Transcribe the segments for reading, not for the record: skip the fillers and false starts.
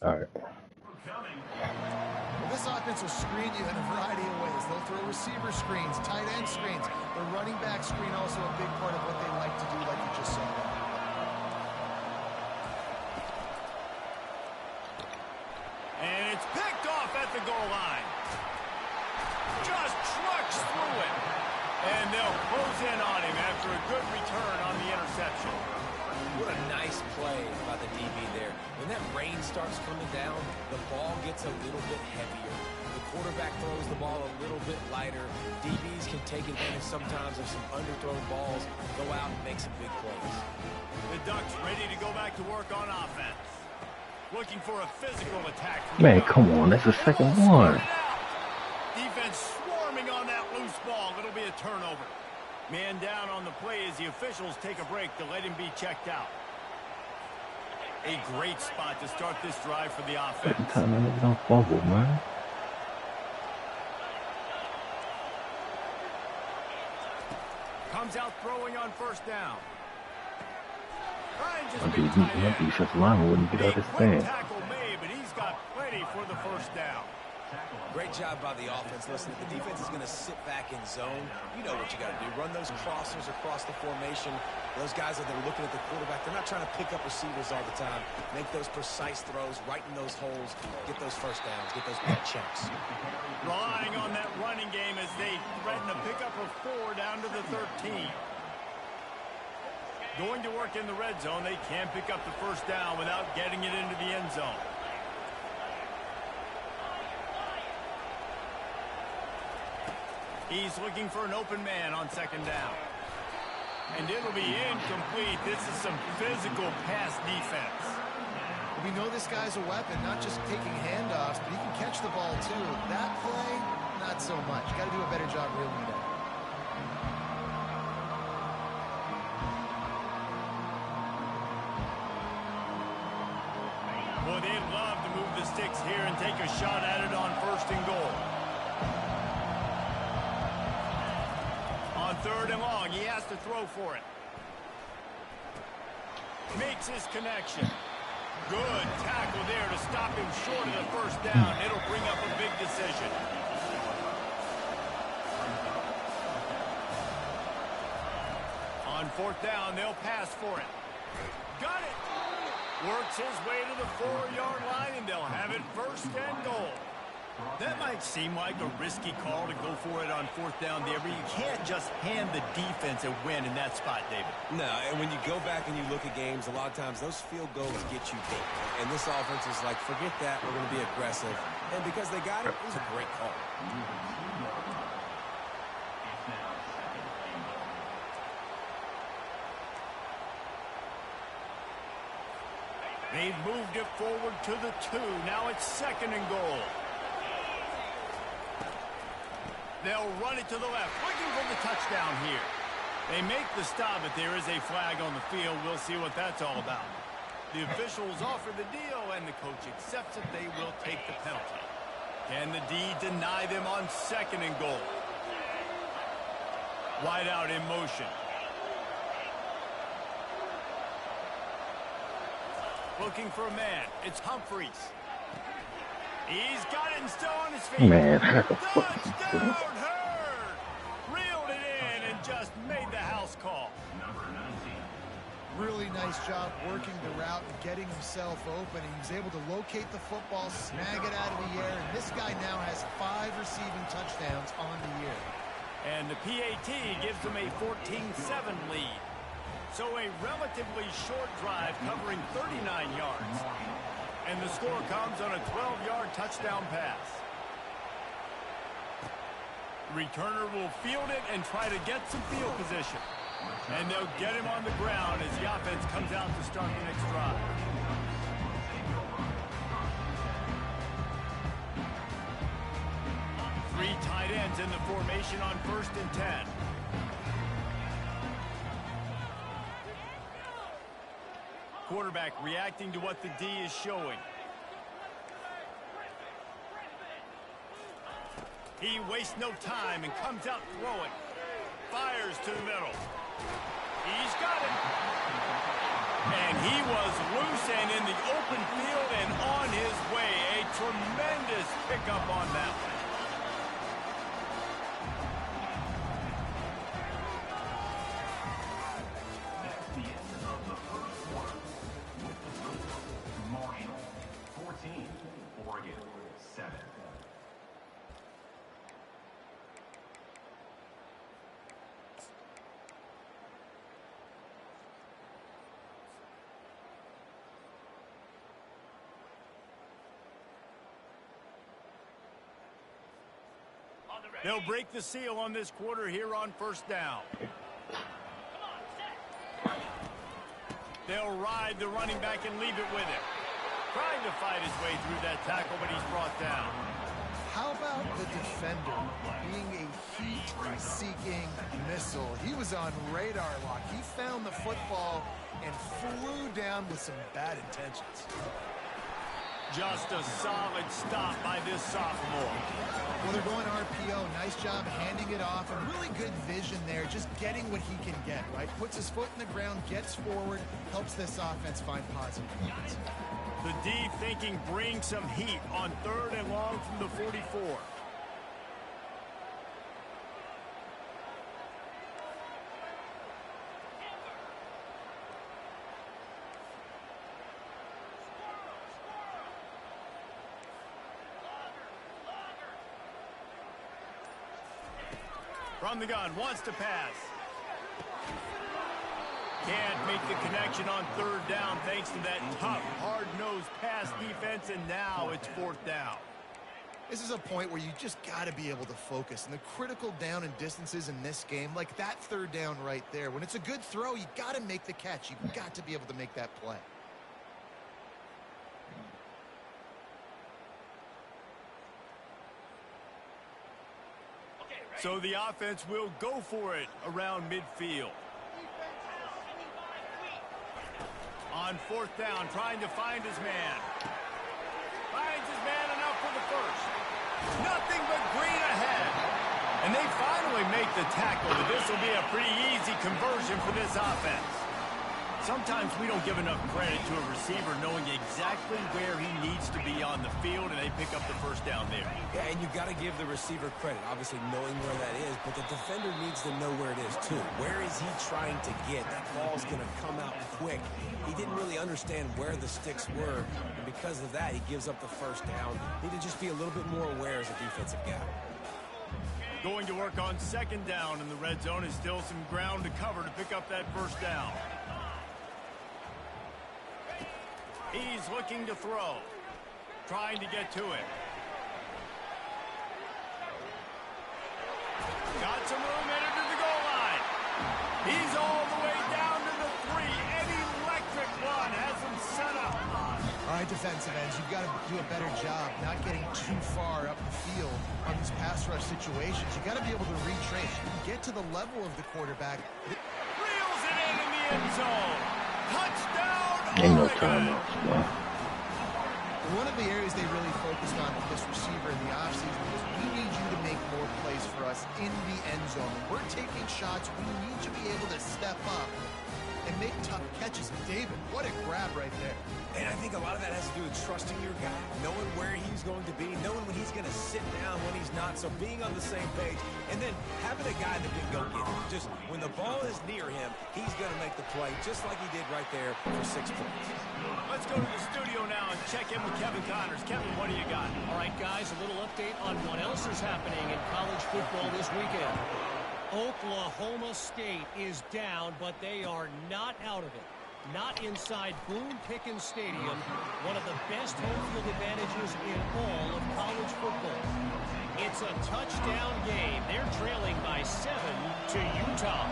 All right. Well, this offense will screen you in a variety of ways. They'll throw receiver screens, tight end screens. The running back screen also a big part of what they like to do, like you just saw there. And it's picked off at the goal line. Just trucks through it. And they'll close in on him after a good return on the interception. What a nice play by the DB there. When that rain starts coming down, the ball gets a little bit heavier. The quarterback throws the ball a little bit lighter. DBs can take advantage sometimes of some underthrown balls, go out and make some big plays. The Ducks ready to go back to work on offense. Looking for a physical attack. Man, come on. That's the second one. Defense swarming on that loose ball. It'll be a turnover. Man down on the play as the officials take a break to let him be checked out. A great spot to start this drive for the offense. Second time I never don't fumble, man. Comes out throwing on first down. My defensive lineman wouldn't get out of his stand. Tackle made, but he's got plenty for the first down. Great job by the offense. Listen, the defense is going to sit back in zone. You know what you got to do. Run those crossers across the formation. Those guys that are looking at the quarterback, they're not trying to pick up receivers all the time. Make those precise throws, right in those holes, get those first downs, get those big checks. Relying on that running game as they threaten a pickup of 4 down to the 13. Going to work in the red zone. They can't pick up the first down without getting it into the end zone. He's looking for an open man on second down. And it'll be incomplete. This is some physical pass defense. We know this guy's a weapon, not just taking handoffs, but he can catch the ball too. That play, not so much. Got to do a better job reeling it in. Boy, they'd love to move the sticks here and take a shot at it on first and goal. On third and long, he has to throw for it. Makes his connection. Good tackle there to stop him short of the first down. It'll bring up a big decision. On fourth down, they'll pass for it. Got it. Works his way to the 4-yard line, and they'll have it first and goal. That might seem like a risky call to go for it on fourth down there, but you can't just hand the defense a win in that spot, David. No, and when you go back and you look at games, a lot of times those field goals get you big. And this offense is like, forget that, we're going to be aggressive. And because they got it, it was a great call. They've moved it forward to the 2. Now it's second and goal. They'll run it to the left, looking for the touchdown here. They make the stop, but there is a flag on the field. We'll see what that's all about. The officials offer the deal, and the coach accepts it. They will take the penalty. Can the D deny them on second and goal? Wide out in motion. Looking for a man. It's Humphreys. He's got it and still on his feet. Man, Touchdown, Hurd! Reeled it in and just made the house call. Really nice job working the route and getting himself open. He was able to locate the football, snag it out of the air, and this guy now has 5 receiving touchdowns on the year. And the PAT gives them a 14-7 lead. So a relatively short drive covering 39 yards. And the score comes on a 12-yard touchdown pass. Returner will field it and try to get some field position. And they'll get him on the ground as the offense comes out to start the next drive. Three tight ends in the formation on 1st and 10. Quarterback reacting to what the D is showing. He wastes no time and comes out throwing. Fires to the middle. He's got it. And he was loose and in the open field and on his They'll break the seal on this quarter here on first down. They'll ride the running back and leave it with him. Trying to fight his way through that tackle, but he's brought down. How about the defender being a heat-seeking missile? He was on radar lock. He found the football and flew down with some bad intentions. Just a solid stop by this sophomore. Well, they're going RPO. Nice job handing it off. And really good vision there, just getting what he can get, right? Puts his foot in the ground, gets forward, helps this offense find positive points. The D thinking bring some heat on 3rd and long from the 44. From the gun, wants to pass. Can't make the connection on 3rd down thanks to that tough, hard-nosed pass defense, and now it's 4th down. This is a point where you just got to be able to focus. And the critical down and distances in this game, like that 3rd down right there, when it's a good throw, you got to make the catch. You've got to be able to make that play. So the offense will go for it around midfield. On 4th down, trying to find his man. Finds his man enough for the first. Nothing but green ahead. And they finally make the tackle, but this will be a pretty easy conversion for this offense. Sometimes we don't give enough credit to a receiver knowing exactly where he needs to be on the field, and they pick up the first down there. Yeah, and you've got to give the receiver credit, obviously knowing where that is, but the defender needs to know where it is too. Where is he trying to get? That ball's going to come out quick. He didn't really understand where the sticks were, and because of that, he gives up the first down. Need to just be a little bit more aware as a defensive guy. Going to work on 2nd down in the red zone is still some ground to cover to pick up that first down. He's looking to throw. Trying to get to it. Got some room headed to the goal line. He's all the way down to the 3. An electric one has him set up. All right, defensive ends, you've got to do a better job not getting too far up the field on these pass rush situations. You've got to be able to retrace. You can get to the level of the quarterback. Reels it in the end zone. Touchdown. Ain't no timeouts, man. One of the areas they really focused on with this receiver in the offseason was we need you to make more plays for us in the end zone. When we're taking shots, we need to be able to step up and make tough catches. David, what a grab right there. And I think a lot of that has to do with trusting your guy, knowing where he's going to be, knowing when he's going to sit down, when he's not, so being on the same page, and then having a guy that can go get it. Just when the ball is near him, he's going to make the play, just like he did right there for 6 points. Let's go to the studio now and check in with Kevin Connors. Kevin, what do you got? All right, guys, a little update on what else is happening in college football this weekend. Oklahoma State is down, but they are not out of it. Not inside Boone Pickens Stadium, one of the best home field advantages in all of college football. It's a touchdown game. They're trailing by 7 to Utah.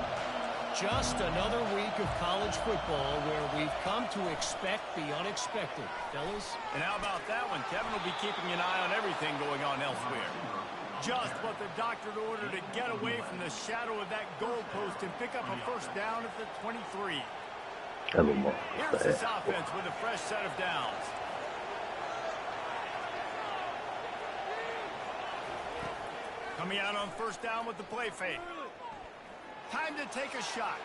Just another week of college football where we've come to expect the unexpected. Fellas? And how about that one? Kevin will be keeping an eye on everything going on elsewhere. Just what the doctor ordered to get away from the shadow of that goalpost and pick up a first down at the 23. Here's this offense with a fresh set of downs. Coming out on first down with the play fake. Time to take a shot.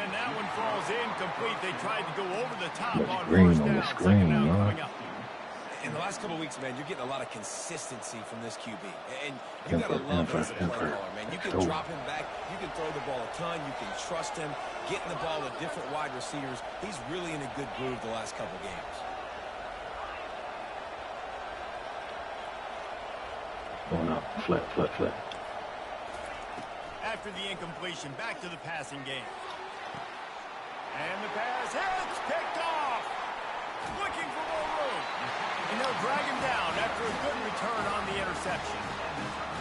And that one falls incomplete. They tried to go over the top on first down. Second down coming up. In the last couple of weeks, man, you're getting a lot of consistency from this QB. And you got to love him as a play caller, man. You can drop him back. You can throw the ball a ton. You can trust him. Getting the ball to different wide receivers. He's really in a good groove the last couple of games. Going up, flat. After the incompletion, back to the passing game. And the pass hits, picked off. Looking for more room. And they'll they'll drag him down after a good return on the interception.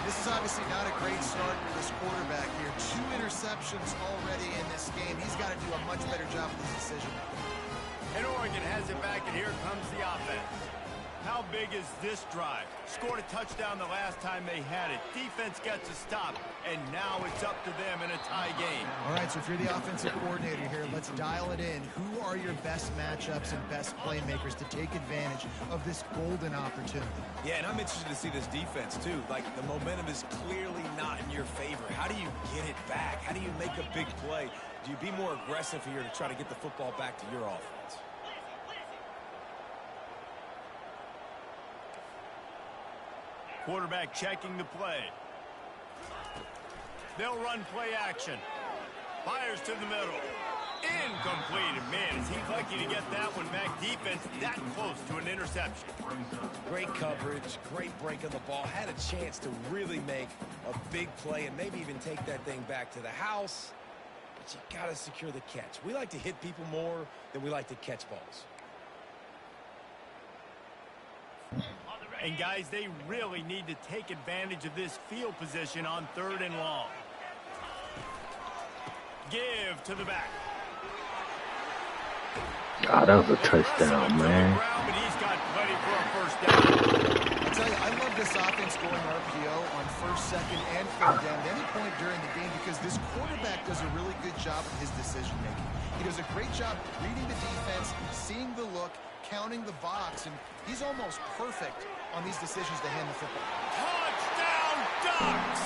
This is obviously not a great start for this quarterback here. 2 interceptions already in this game. He's got to do a much better job with his decision. And Oregon has it back, and here comes the offense. How big is this drive? Scored a touchdown the last time they had it. Defense gets a stop, and now it's up to them in a tie game. All right, so if you're the offensive coordinator here, let's dial it in. Who are your best matchups and best playmakers to take advantage of this golden opportunity? Yeah, and I'm interested to see this defense, too. Like, the momentum is clearly not in your favor. How do you get it back? How do you make a big play? Do you be more aggressive here to try to get the football back to your offense? Quarterback checking the play. They'll run play action. Fires to the middle. Incomplete. And man, is he lucky to get that one back. Defense that close to an interception. Great coverage, great break on the ball. Had a chance to really make a big play and maybe even take that thing back to the house. But you got to secure the catch. We like to hit people more than we like to catch balls. And guys, they really need to take advantage of this field position on 3rd and long. Give to the back. Ah, that was a touchdown, man. But he's got plenty for a first down. I tell you, I love this offense going RPO on 1st, 2nd, and 3rd down at any point during the game because this quarterback does a really good job of his decision-making. He does a great job reading the defense, seeing the look, counting the box, and he's almost perfect on these decisions to hand the football. Touchdown, Ducks!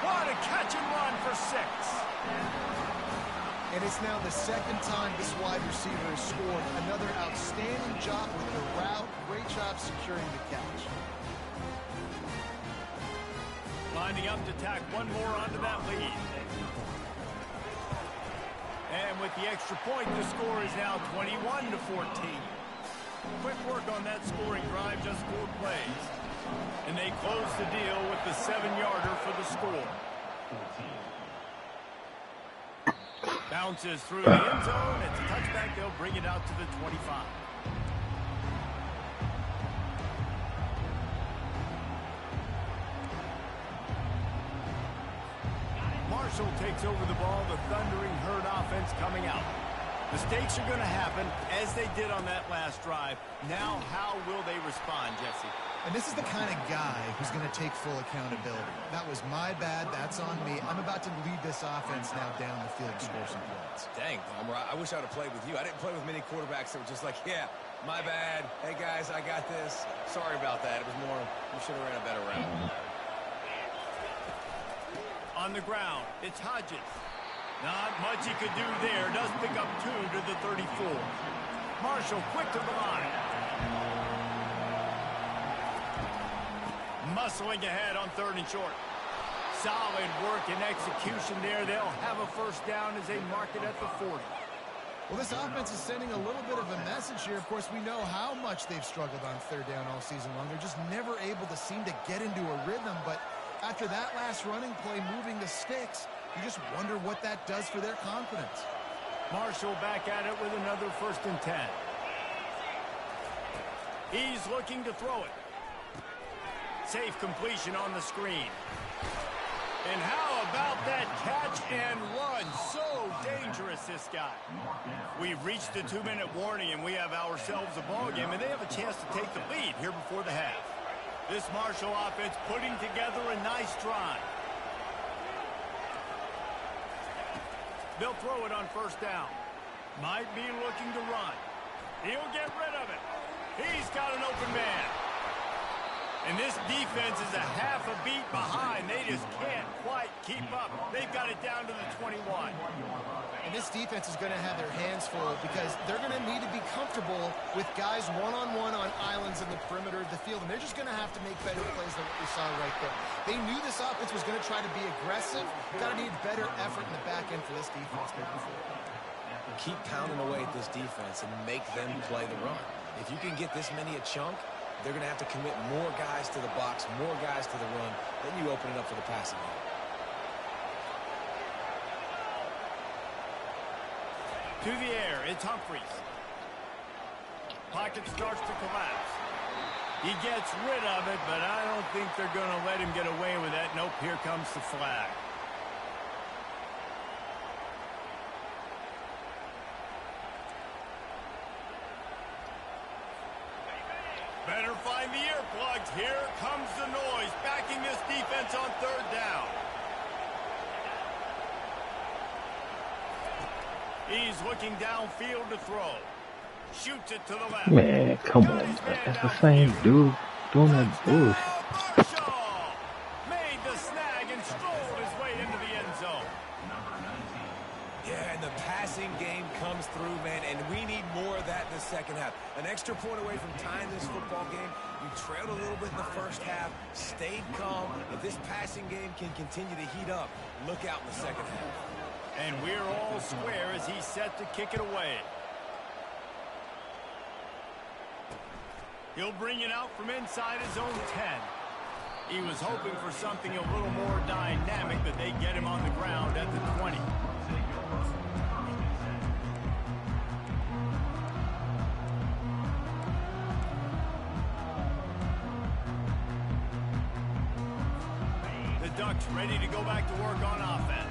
What a catch and run for 6. And it's now the 2nd time this wide receiver has scored. Another outstanding job with the route. Great job securing the catch. Lining up to tack one more onto that lead. And with the extra point, the score is now 21-14. Quick work on that scoring drive, just 4 plays. And they close the deal with the 7-yarder for the score. Bounces through the end zone. It's a touchback. They'll bring it out to the 25. Marshall takes over the ball. The thundering herd offense coming out. Mistakes are going to happen, as they did on that last drive. Now, how will they respond, Jesse? And this is the kind of guy who's going to take full accountability. That was my bad. That's on me. I'm about to lead this offense now down the field and score some points. Dang, Palmer, I wish I would have played with you. I didn't play with many quarterbacks that were just like, yeah, my bad. Hey, guys, I got this. Sorry about that. It was more, you should have ran a better route. On the ground, it's Hodges. Not much he could do there. Does pick up 2 to the 34. Marshall quick to the line. Muscling ahead on 3rd and short. Solid work and execution there. They'll have a first down as they mark it at the 40. Well, this offense is sending a little bit of a message here. Of course, we know how much they've struggled on 3rd down all season long. They're just never able to seem to get into a rhythm. But after that last running play moving the sticks, you just wonder what that does for their confidence. Marshall back at it with another 1st and 10. He's looking to throw it. Safe completion on the screen. And how about that catch and run? So dangerous, this guy. We've reached the 2-minute warning, and we have ourselves a ball game, and they have a chance to take the lead here before the half. This Marshall offense putting together a nice drive. They'll throw it on 1st down. Might be looking to run. He'll get rid of it. He's got an open man. And this defense is a half a beat behind. They just can't quite keep up. They've got it down to the 21. And this defense is going to have their hands full because they're going to need to be comfortable with guys one-on-one on islands in the perimeter of the field. And they're just going to have to make better plays than what we saw right there. They knew this offense was going to try to be aggressive. Got to need better effort in the back end for this defense moving forward. Keep pounding away at this defense and make them play the run. If you can get this many a chunk, they're going to have to commit more guys to the box, more guys to the run. Then you open it up for the passing game. To the air, it's Humphries. Pocket starts to collapse. He gets rid of it, but I don't think they're going to let him get away with that. Nope, here comes the flag. Better find the earplugs. Here comes the noise, backing this defense on third down. He's looking downfield to throw. Shoots it to the left. Man, come on, man. That's the same dude doing that bullshit. Marshall made the snag and strolled his way into the end zone. Yeah, and the passing game comes through, man, and we need more of that in the second half. An extra point away from tying this football game. You trailed a little bit in the first half, stayed calm. If this passing game can continue to heat up, look out in the second half. And we're all square as he's set to kick it away. He'll bring it out from inside his own 10. He was hoping for something a little more dynamic, but they get him on the ground at the 20. The Ducks ready to go back to work on offense.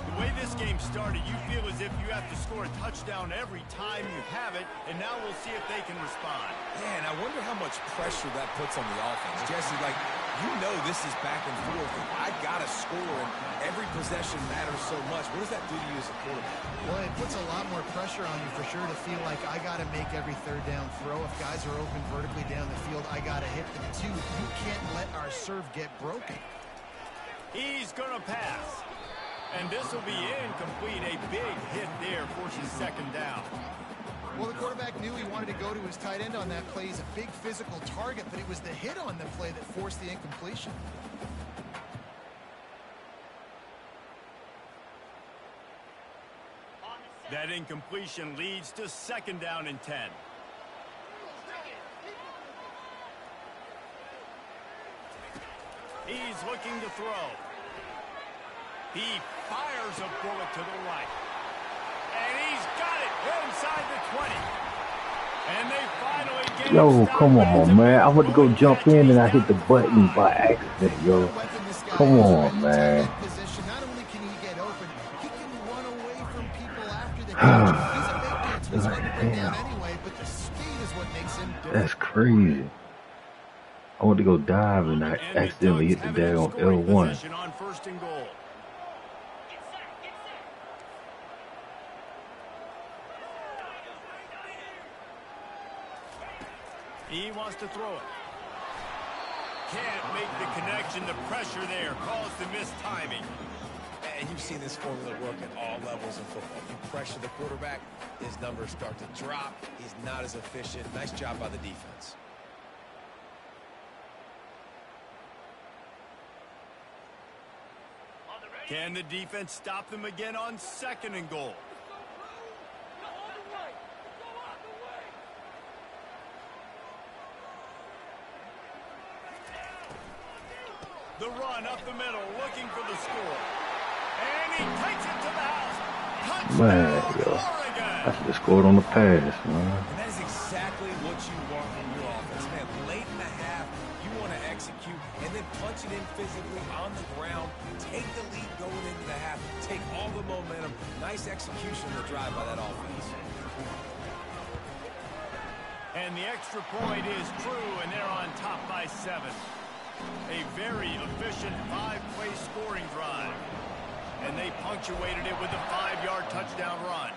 The way this game started, you feel as if you have to score a touchdown every time you have it, and now we'll see if they can respond. Yeah, and I wonder how much pressure that puts on the offense. Jesse, like, you know this is back and forth. I got to score, and every possession matters so much. What does that do to you as a quarterback? Well, it puts a lot more pressure on you for sure to feel like I got to make every third down throw. If guys are open vertically down the field, I got to hit them too. You can't let our serve get broken. He's going to pass. And this will be incomplete. A big hit there forces second down. Well, the quarterback knew he wanted to go to his tight end on that play. He's a big physical target, but it was the hit on the play that forced the incompletion. That incompletion leads to second down and 10. He's looking to throw. He fires a bullet to the right. And he's got it inside the 20. And they finally get Yo, come on, man. I went to go jump in and I hit the button by accident, yo. Come on, man. Not only can he get open, he can run away from people after the catch. He's a big dude, so he's going to put down anyway, but the speed is what makes him different. That's crazy. I went to go dive and I accidentally hit the daggone L1. On first and goal. He wants to throw it. Can't make the connection. The pressure there caused the missed timing. And you've seen this formula work at all levels in football. You pressure the quarterback, his numbers start to drop. He's not as efficient. Nice job by the defense. Can the defense stop them again on second and goal? The run up the middle, looking for the score. And he takes it to the house. Man, yo. I should have scored on the pass, man. And that is exactly what you want from your offense, man. Late in the half, you want to execute and then punch it in physically on the ground. Take the lead going into the half. Take all the momentum. Nice execution on the drive by that offense. And the extra point is true, and they're on top by 7. A very efficient 5-play scoring drive. And they punctuated it with a 5-yard touchdown run.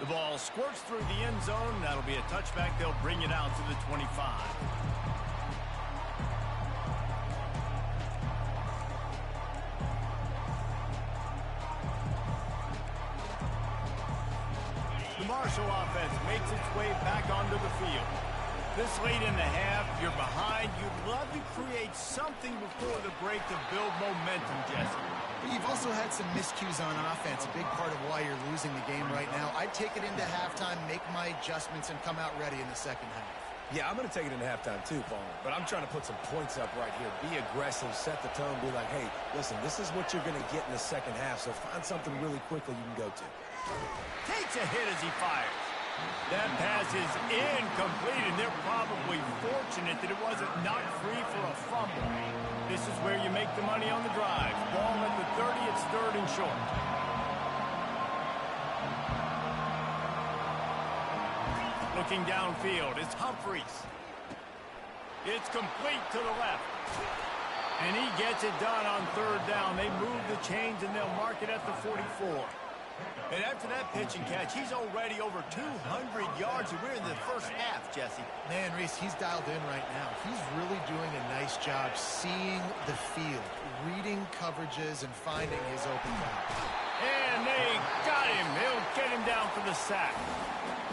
The ball squirts through the end zone. That'll be a touchback. They'll bring it out to the 25. The Marshall offense makes its way back onto the field. This late in the half, you're behind. You'd love to create something before the break to build momentum, Jesse. But you've also had some miscues on offense, a big part of why you're losing the game right now. I'd take it into halftime, make my adjustments, and come out ready in the second half. Yeah, I'm going to take it into halftime too, Paul. But I'm trying to put some points up right here. Be aggressive, set the tone, be like, hey, listen, this is what you're going to get in the second half, so find something really quickly you can go to. Takes a hit as he fires. That pass is incomplete, and they're probably fortunate that it wasn't knocked free for a fumble. This is where you make the money on the drive. Ball at the 30, it's 3rd and short. Looking downfield, it's Humphries. It's complete to the left. And he gets it done on 3rd down. They move the chains, and they'll mark it at the 44. And after that pitch and catch, he's already over 200 yards, and we're in the first half, Jesse. Man, Reese, he's dialed in right now. He's really doing a nice job seeing the field, reading coverages, and finding his open guy. And they got him. They'll get him down for the sack.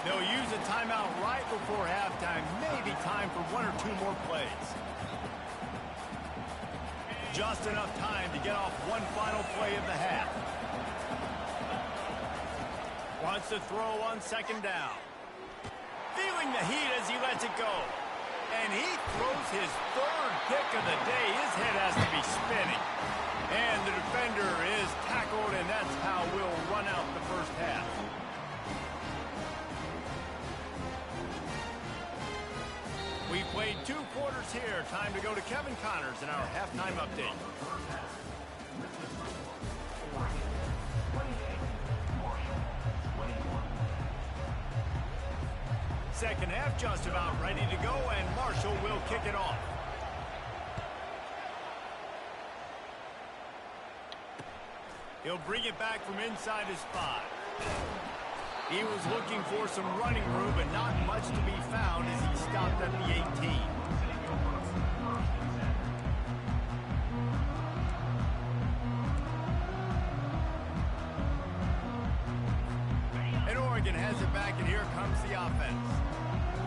They'll use a timeout right before halftime. Maybe time for 1 or 2 more plays. Just enough time to get off one final play of the half. Wants to throw on 2nd down. Feeling the heat as he lets it go. And he throws his 3rd pick of the day. His head has to be spinning. And the defender is tackled, and that's how we'll run out the first half. We played 2 quarters here. Time to go to Kevin Connors in our halftime update. Second half just about ready to go, and Marshall will kick it off. He'll bring it back from inside his 5. He was looking for some running room, but not much to be found as he stopped at the 18. And Oregon has it back, and here comes the offense.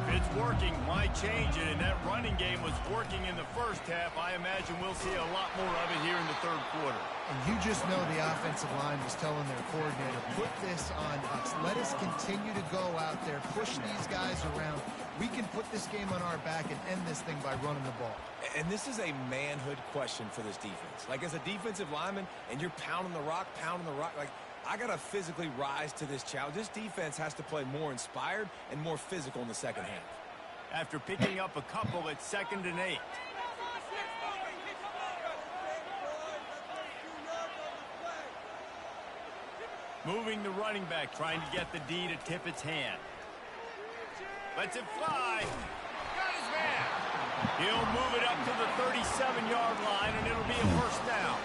If it's working, why change it? And that running game was working in the first half. I imagine we'll see a lot more of it here in the 3rd quarter. And you just know the offensive line was telling their coordinator, put this on us. Let us continue to go out there, push these guys around. We can put this game on our back and end this thing by running the ball. And this is a manhood question for this defense. Like, as a defensive lineman, and you're pounding the rock, like, I got to physically rise to this challenge. This defense has to play more inspired and more physical in the second half. After picking up a couple, it's 2nd and 8. Moving the running back, trying to get the D to tip its hand. Lets it fly. Got his man. He'll move it up to the 37-yard line, and it'll be a 1st down.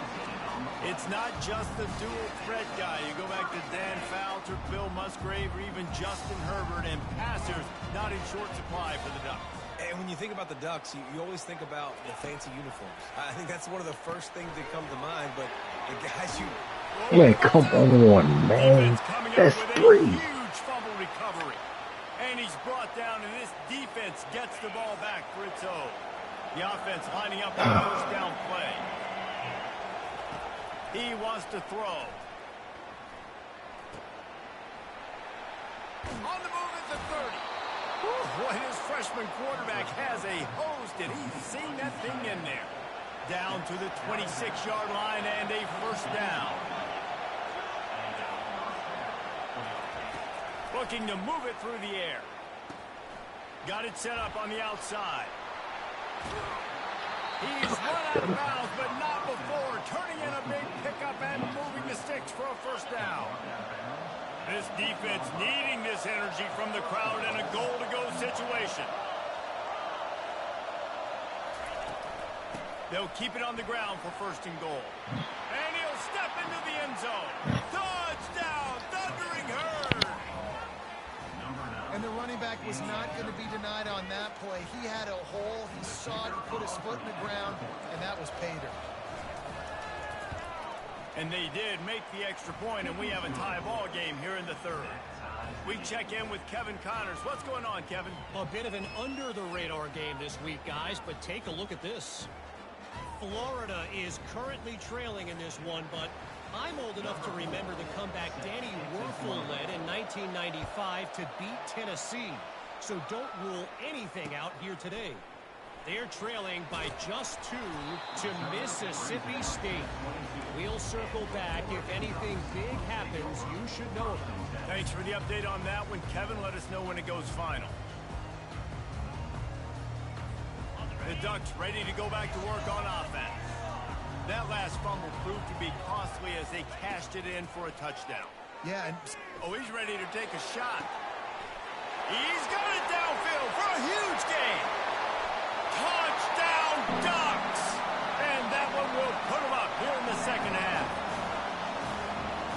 It's not just the dual threat guy. You go back to Dan Fowler, Bill Musgrave, or even Justin Herbert, and passers not in short supply for the Ducks. And when you think about the Ducks, you always think about the fancy uniforms. I think that's one of the first things that come to mind, but the guys you... Man, come on, man. That's 3. Huge fumble recovery. And he's brought down, and this defense gets the ball back for its own. The offense lining up on the 1st down play. He wants to throw. On the move at the 30. Boy, his freshman quarterback has a hose. Did he sing that thing in there? Down to the 26-yard line and a 1st down. Looking to move it through the air. Got it set up on the outside. He's run out of bounds, but not before. Turning in a big pickup and moving the sticks for a 1st down. This defense needing this energy from the crowd in a goal-to-go situation. They'll keep it on the ground for 1st and goal. And he'll step into the end zone. Touchdown, Thundering Herd. And the running back was not going to be denied on that play. He had a hole. He saw it. He put his foot in the ground, and that was pay dirt. And they did make the extra point, and we have a tie ball game here in the 3rd. We check in with Kevin Connors. What's going on, Kevin? A bit of an under-the-radar game this week, guys, but take a look at this. Florida is currently trailing in this one, but I'm old enough to remember the comeback Danny Werfel led in 1995 to beat Tennessee. So don't rule anything out here today. They're trailing by just 2 to Mississippi State. We'll circle back. If anything big happens, you should know about it. Thanks for the update on that one, Kevin. Let us know when it goes final. The Ducks ready to go back to work on offense. That last fumble proved to be costly as they cashed it in for a touchdown. Yeah, and oh, he's ready to take a shot. He's got it downfield for a huge gain. Touchdown, Ducks! And that one will put them up here in the second half.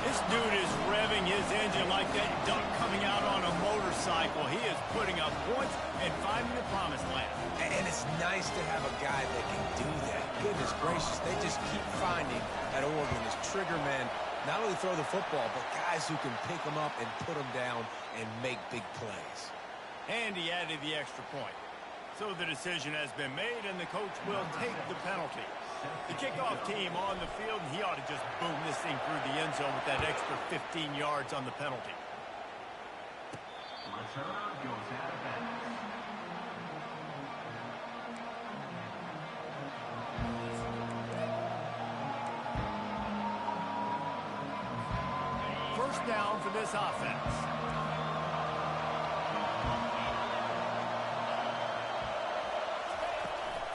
This dude is revving his engine like that duck coming out on a motorcycle. He is putting up points and finding the promised land. And it's nice to have a guy that can do that. Goodness gracious, they just keep finding at Oregon as trigger men, not only throw the football, but guys who can pick them up and put them down and make big plays. And he added the extra point. So the decision has been made, and the coach will take the penalty. The kickoff team on the field, and he ought to just boom this thing through the end zone with that extra 15 yards on the penalty. Return goes out of bounds. First down for this offense.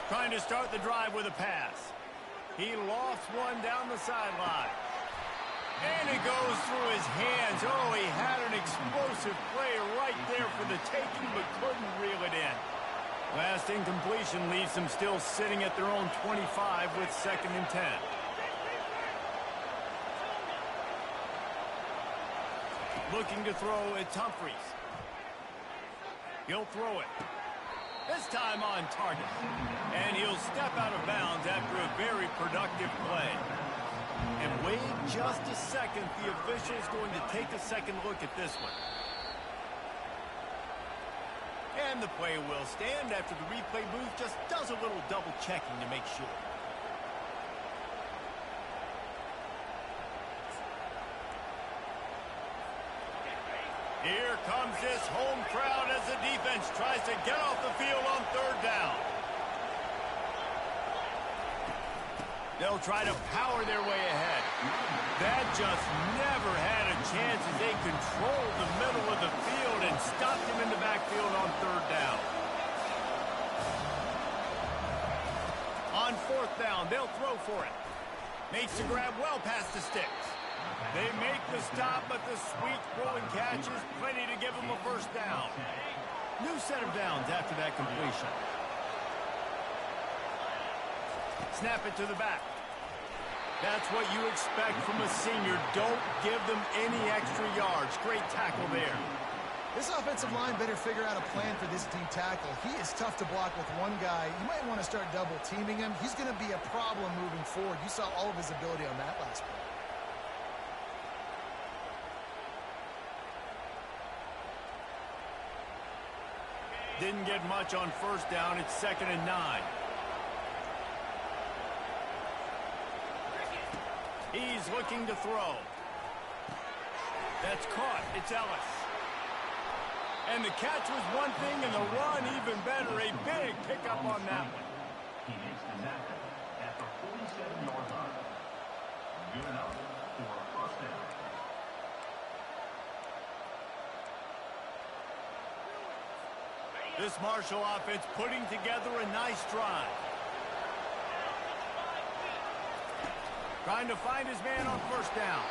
Trying to start the drive with a pass. He lofts one down the sideline. And it goes through his hands. Oh, he had an explosive play right there for the taking, but couldn't reel it in. Last incompletion leaves them still sitting at their own 25 with 2nd and 10. Looking to throw, it's Humphries. He'll throw it. This time on target. And he'll step out of bounds after a very productive play. And wait just a second. The official's going to take a second look at this one. And the play will stand after the replay booth just does a little double checking to make sure. Here comes this home crowd as the defense tries to get off the field on 3rd down. They'll try to power their way ahead. That just never had a chance as they controlled the middle of the field and stopped him in the backfield on 3rd down. On 4th down, they'll throw for it. Makes the grab well past the sticks. They make the stop, but the sweet throwing catch is plenty to give them a 1st down. New set of downs after that completion. Snap it to the back. That's what you expect from a senior. Don't give them any extra yards. Great tackle there. this offensive line better figure out a plan for this D tackle. He is tough to block with one guy. You might want to start double teaming him. He's going to be a problem moving forward. You saw all of his ability on that last play. Didn't get much on 1st down. It's 2nd and 9. He's looking to throw. That's caught. It's Ellis. And the catch was one thing, and the run even better. A big pickup on that one. He makes the tackle at the 47-yard line. Good enough for a 1st down. This Marshall offense putting together a nice drive. Trying to find his man on 1st down.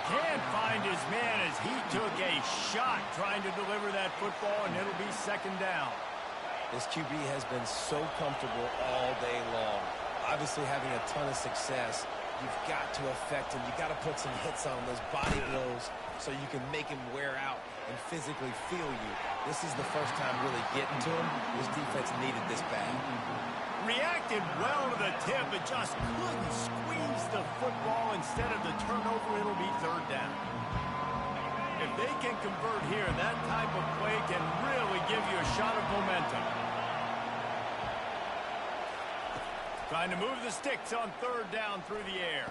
Can't find his man as he took a shot trying to deliver that football, and it'll be 2nd down. This QB has been so comfortable all day long. Obviously having a ton of success. You've got to affect him. You've got to put some hits on him, those body blows, so you can make him wear out and physically feel you. This is the first time really getting to him. This defense needed this bad. Reacted well to the tip, but just couldn't squeeze the football. Instead of the turnover, it'll be 3rd down. If they can convert here, that type of play can really give you a shot of momentum. Trying to move the sticks on 3rd down through the air.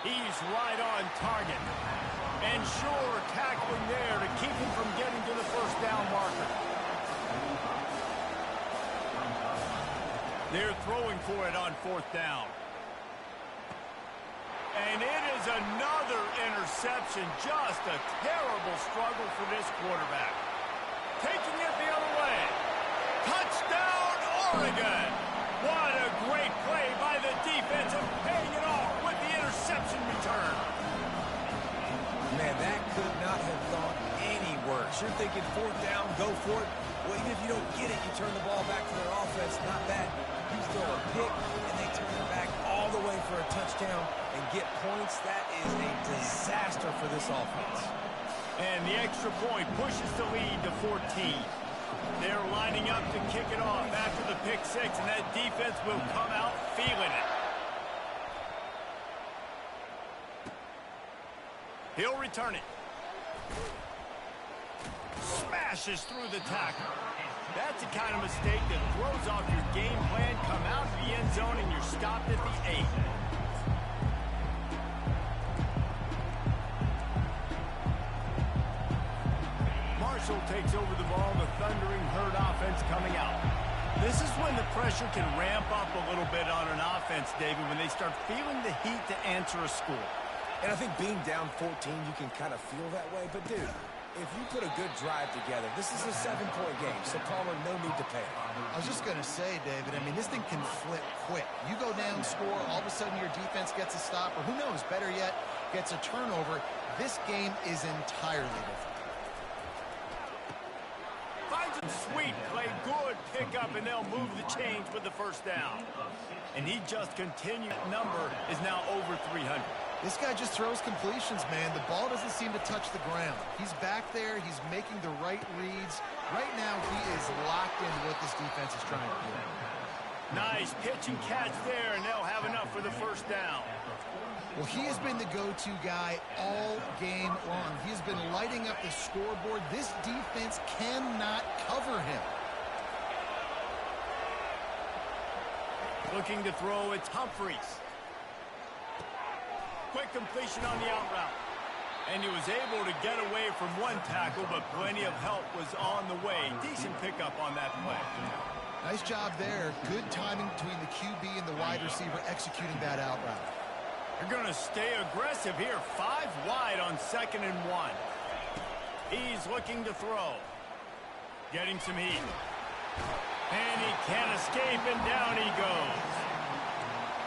He's right on target. And sure, tackling there to keep him from getting to the 1st down marker. They're throwing for it on 4th down. And it is another interception. Just a terrible struggle for this quarterback. Taking it the other way. Touchdown, Oregon. What a great play by the defense and paying it off with the interception return. Man, that could not have gone any worse. You're thinking 4th down, go for it. Well, even if you don't get it, you turn the ball back to their offense. Not that. You throw a pick, and they turn it back all the way for a touchdown and get points. That is a disaster for this offense. And the extra point pushes the lead to 14. They're lining up to kick it off after the pick 6, and that defense will come out feeling it. He'll return it. Smashes through the tackle. That's the kind of mistake that throws off your game plan. Come out of the end zone, and you're stopped at the 8. Marshall takes over the ball. The Thundering Herd offense coming out. This is when the pressure can ramp up a little bit on an offense, David, when they start feeling the heat to answer a score. And I think being down 14, you can kind of feel that way. But, dude, if you put a good drive together, this is a 7-point game, so Palmer, no need to panic. I was just going to say, David, I mean, this thing can flip quick. You go down, score, all of a sudden your defense gets a stop, or who knows, better yet, gets a turnover. This game is entirely different. Finds him sweet, play good, pick up, and they'll move the chains with the 1st down. And he just continued. Number is now over 300. This guy just throws completions, man. The ball doesn't seem to touch the ground. He's back there. He's making the right reads. Right now, he is locked into what this defense is trying to do. Nice pitch and catch there, and they'll have enough for the 1st down. Well, he has been the go-to guy all game long. He has been lighting up the scoreboard. This defense cannot cover him. Looking to throw, it's Humphreys. Quick completion on the out route. And he was able to get away from one tackle, but plenty of help was on the way. Decent pickup on that play. Nice job there. Good timing between the QB and the wide receiver executing that out route. They're going to stay aggressive here. 5 wide on 2nd and 1. He's looking to throw. Getting some heat. And he can't escape, and down he goes.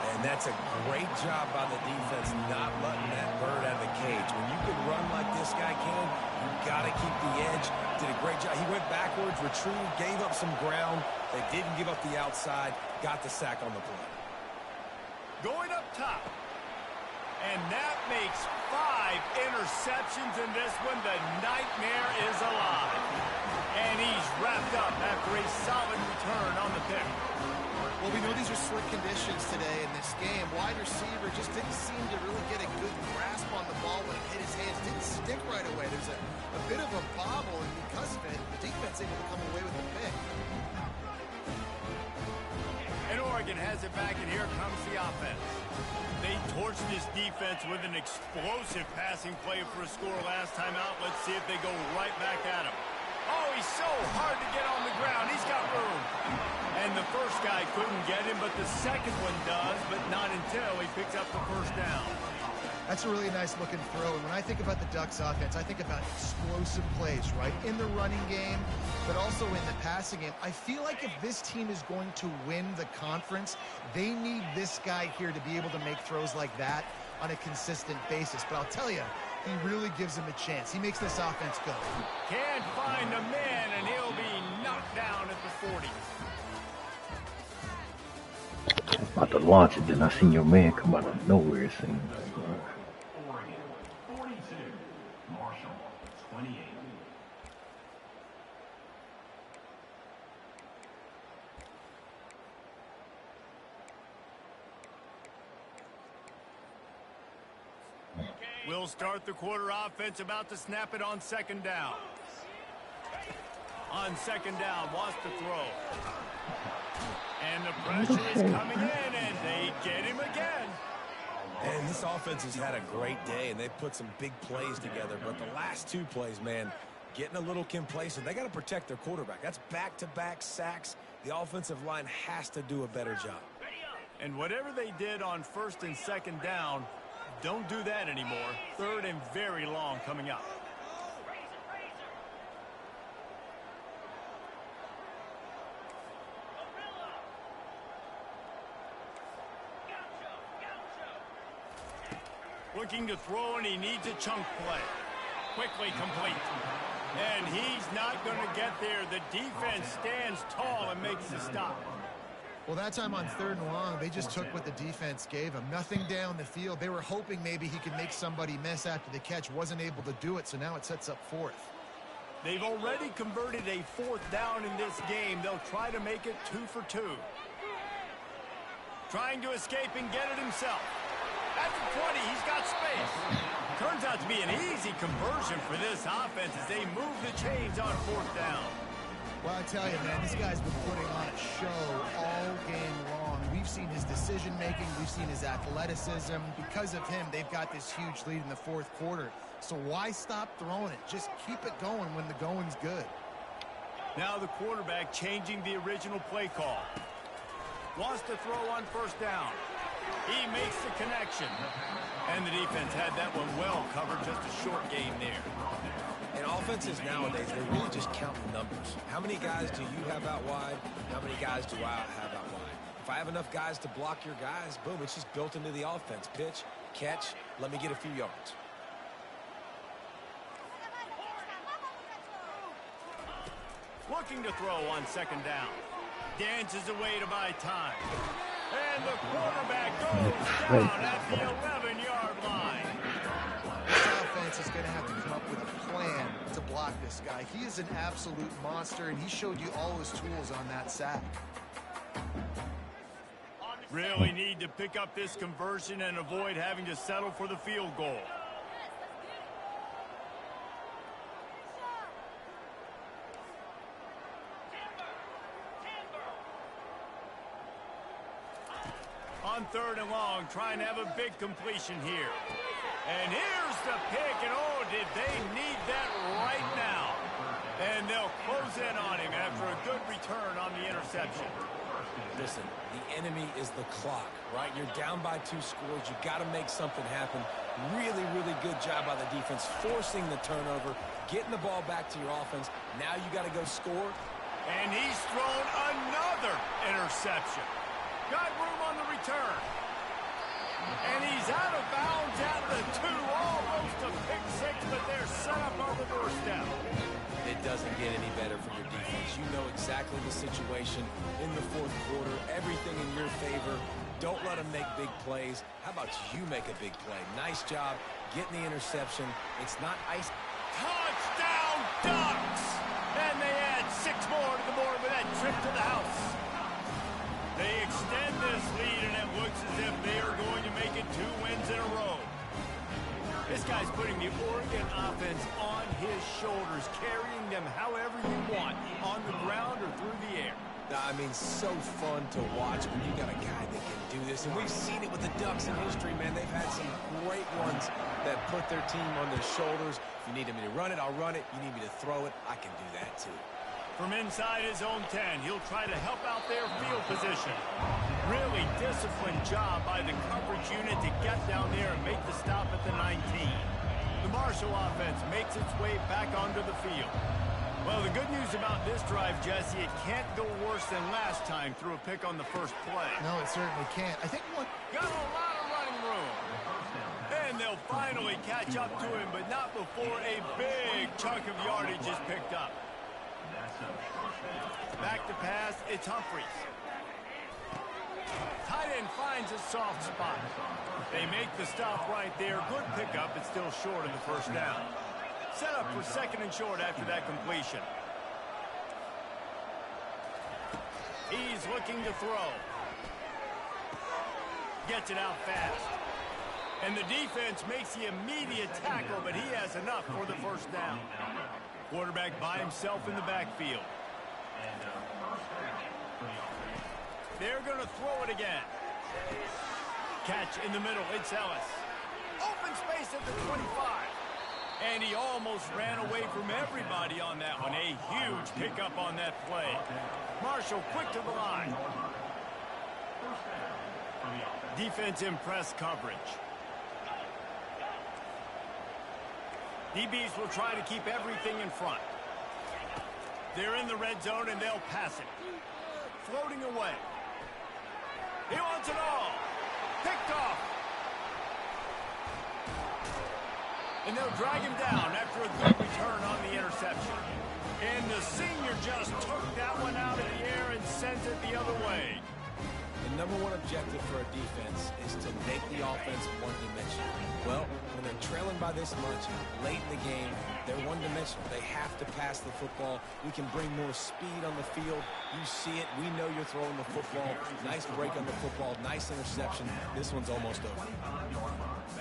And that's a great job by the defense not letting that bird out of the cage. When you can run like this guy can, you got to keep the edge. Did a great job. He went backwards, retrieved, gave up some ground. They didn't give up the outside, got the sack on the play. Going up top. And that makes 5 interceptions in this one. The nightmare is alive. And he's wrapped up after a solid return on the pick. Well, we know these are slick conditions today in this game. Wide receiver just didn't seem to really get a good grasp on the ball when it hit his hands. Didn't stick right away. There's a bit of a bobble, and because of it, the defense able to come away with the pick. And Oregon has it back, and here comes the offense. They torched this defense with an explosive passing play for a score last time out. Let's see if they go right back at him. Oh, he's so hard to get on the ground. He's got room. And the first guy couldn't get him, but the second one does, but not until he picks up the 1st down. That's a really nice-looking throw. And when I think about the Ducks offense, I think about explosive plays, right? In the running game, but also in the passing game. I feel like if this team is going to win the conference, they need this guy here to be able to make throws like that on a consistent basis. But I'll tell you, he really gives them a chance. He makes this offense go. Can't find a man, and he'll be knocked down at the 40. I was about to launch it, then I seen your man come out of nowhere. It seemed like, Oregon 42, Marshall 28. We'll start the quarter offense, about to snap it on 2nd down. On 2nd down, wants to throw. And the pressure is coming in, and they get him again. And this offense has had a great day, and they've put some big plays together. But the last 2 plays, man, getting a little complacent. They got to protect their quarterback. That's back-to-back sacks. The offensive line has to do a better job. And whatever they did on 1st and 2nd down, don't do that anymore. 3rd and very long coming up. Looking to throw, and he needs a chunk play. Quickly complete. And he's not going to get there. The defense stands tall and makes the stop. Well, that time on 3rd and long, they just took what the defense gave him. Nothing down the field. They were hoping maybe he could make somebody miss after the catch. Wasn't able to do it, so now it sets up 4th. They've already converted a 4th down in this game. They'll try to make it 2 for 2. Trying to escape and get it himself. At the 20, he's got space. Turns out to be an easy conversion for this offense as they move the chains on 4th down. Well, I tell you, man, this guy's been putting on a show all game long. We've seen his decision-making. We've seen his athleticism. Because of him, they've got this huge lead in the 4th quarter. So why stop throwing it? Just keep it going when the going's good. Now the quarterback changing the original play call. Wants to throw on 1st down. He makes the connection. And the defense had that one well covered. Just a short game there. And offenses nowadays, they really just count the numbers. How many guys do you have out wide? How many guys do I have out wide? If I have enough guys to block your guys, boom, it's just built into the offense. Pitch, catch, let me get a few yards. Looking to throw on 2nd down. Dances away to buy time. And the quarterback goes down at the 11-yard line. This offense is going to have to come up with a plan to block this guy. He is an absolute monster, and he showed you all his tools on that sack. Really need to pick up this conversion and avoid having to settle for the field goal. On 3rd and long, trying to have a big completion here. And here's the pick, and oh, did they need that right now. And they'll close in on him after a good return on the interception. Listen, the enemy is the clock, right? You're down by 2 scores. You got to make something happen. Really, really good job by the defense, forcing the turnover, getting the ball back to your offense. Now you got to go score. And he's thrown another interception. Got room on the return. And he's out of bounds at the 2. Almost a pick 6, but they're set up on the doorstep. It doesn't get any better for your defense. You know exactly the situation in the 4th quarter. Everything in your favor. Don't let them make big plays. How about you make a big play? Nice job getting the interception. It's not ice. Touchdown, Ducks! And they add 6 more to the board with that trip to the house. They extend this lead, and it looks as if they are going to make it 2 wins in a row. This guy's putting the Oregon offense on his shoulders, carrying them however you want, on the ground or through the air. I mean, so fun to watch when you got a guy that can do this. And we've seen it with the Ducks in history, man. They've had some great ones that put their team on their shoulders. If you need me to run it, I'll run it. You need me to throw it, I can do that too. From inside his own 10, he'll try to help out their field position. Really disciplined job by the coverage unit to get down there and make the stop at the 19. The Marshall offense makes its way back onto the field. Well, the good news about this drive, Jesse, it can't go worse than last time through a pick on the first play. No, it certainly can't. I think one... Got a lot of running room. And they'll finally catch up to him, but not before a big chunk of yardage is picked up. Back to pass, it's Humphries. Tight end finds a soft spot. They make the stop right there. Good pickup, but still short of the 1st down. Set up for 2nd and short after that completion. He's looking to throw. Gets it out fast. And the defense makes the immediate tackle, but he has enough for the 1st down. Quarterback by himself in the backfield. They're going to throw it again. Catch in the middle. It's Ellis. Open space at the 25. And he almost ran away from everybody on that one. A huge pickup on that play. Marshall quick to the line. Defense in press coverage. DBs will try to keep everything in front. They're in the red zone and they'll pass it. Floating away. He wants it all. Picked off. And they'll drag him down after a good return on the interception. And the senior just took that one out of the air and sent it the other way. The number one objective for a defense is to make the offense one-dimensional. Well, when they're trailing by this much, late in the game, they're one-dimensional. They have to pass the football. We can bring more speed on the field. You see it. We know you're throwing the football. Nice break on the football. Nice interception. This one's almost over.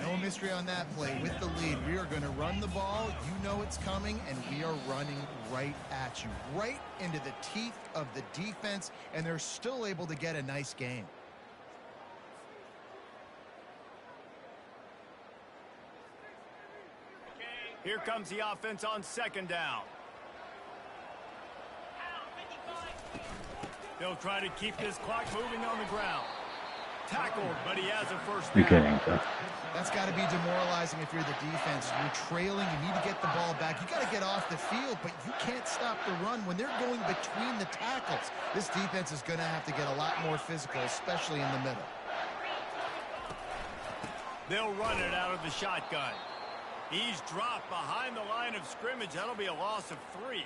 No mystery on that play. With the lead, we are going to run the ball. You know it's coming, and we are running right at you, right into the teeth of the defense, and they're still able to get a nice game. Here comes the offense on second down. They'll try to keep this clock moving on the ground. Tackled, but he has a first down. You can't. That's got to be demoralizing if you're the defense. You're trailing. You need to get the ball back. You got to get off the field, but you can't stop the run when they're going between the tackles. This defense is going to have to get a lot more physical, especially in the middle. They'll run it out of the shotgun. He's dropped behind the line of scrimmage. That'll be a loss of 3.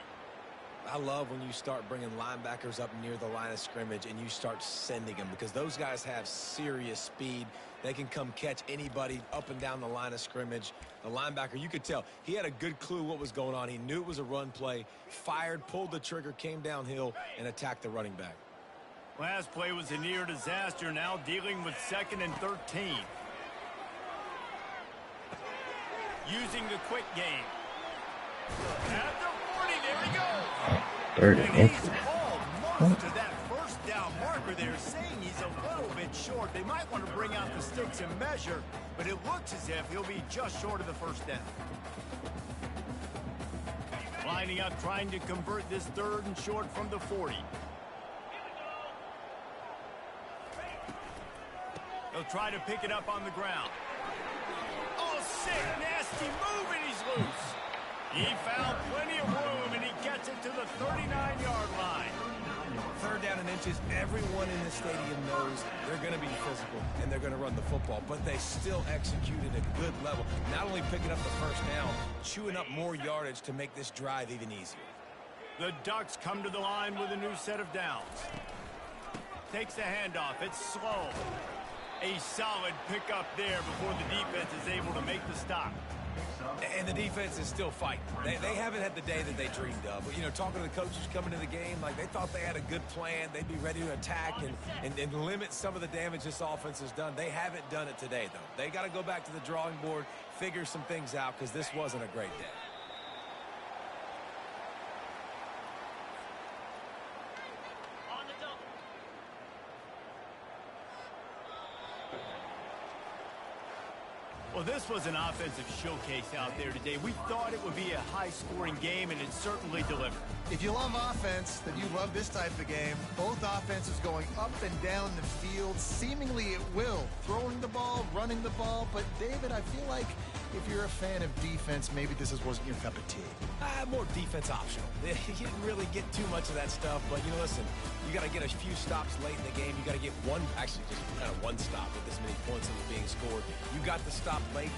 I love when you start bringing linebackers up near the line of scrimmage and you start sending them, because those guys have serious speed. They can come catch anybody up and down the line of scrimmage. The linebacker, you could tell, he had a good clue what was going on. He knew it was a run play, fired, pulled the trigger, came downhill, and attacked the running back. Last play was a near disaster, now dealing with 2nd and 13. Using the quick game. At the 40, there he goes. Third And and he's almost to that first down marker. They're saying he's a little bit short. They might want to bring out the sticks and measure, but it looks as if he'll be just short of the first down. Lining up, trying to convert this 3rd and short from the 40. They'll try to pick it up on the ground. Oh, sick, nasty move, and he's loose. He found plenty of room, and he gets it to the 39-yard line. 3rd down and inches. Everyone in the stadium knows they're going to be physical and they're going to run the football, but they still executed at a good level. Not only picking up the first down, chewing up more yardage to make this drive even easier. The Ducks come to the line with a new set of downs. Takes the handoff. It's slow. A solid pickup there before the defense is able to make the stop. And the defense is still fighting. They haven't had the day that they dreamed of. But, you know, talking to the coaches coming to the game, like they thought they had a good plan. They'd be ready to attack and limit some of the damage this offense has done. They haven't done it today, though. They got to go back to the drawing board, figure some things out, because this wasn't a great day. Well, this was an offensive showcase out there today. We thought it would be a high-scoring game, and it certainly delivered. If you love offense, then you love this type of game. Both offenses going up and down the field, seemingly at will. Throwing the ball, running the ball. But, David, I feel like if you're a fan of defense, maybe this wasn't your cup of tea. More defense optional. You didn't really get too much of that stuff, but, you know, listen, you got to get a few stops late in the game. You got to get one, actually just kind of one stop with this many points that were being scored. You got the stop late.